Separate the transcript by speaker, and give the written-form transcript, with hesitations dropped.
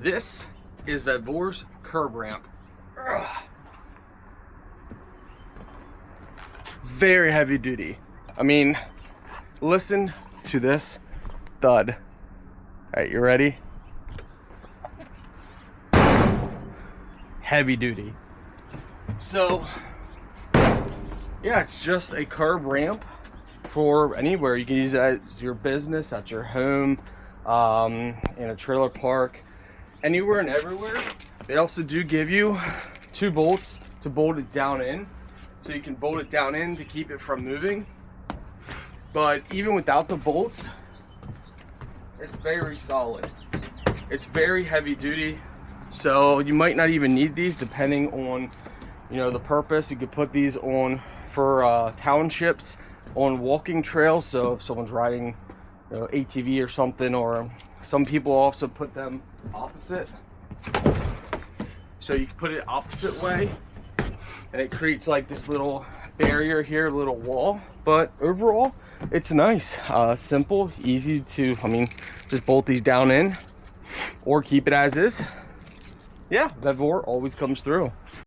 Speaker 1: This is VEVOR's curb ramp. Ugh. Very heavy duty. I mean, listen to this thud. All right, you ready? Heavy duty. So, yeah, it's just a curb ramp for anywhere. You can use it as your business, at your home, in a trailer park, anywhere and everywhere. They also do give you 2 bolts to bolt it down in, so you can bolt it down in to keep it from moving. But even without the bolts, it's very solid. It's very heavy duty, so you might not even need these depending on, you know, the purpose. You could put these on for townships, on walking trails, so if someone's riding, you know, ATV or something. Or some people also put them opposite, so you can put it opposite way and it creates like this little barrier here, a little wall. But overall, it's nice, simple, easy to, I mean, just bolt these down in or keep it as is. Yeah, VEVOR always comes through.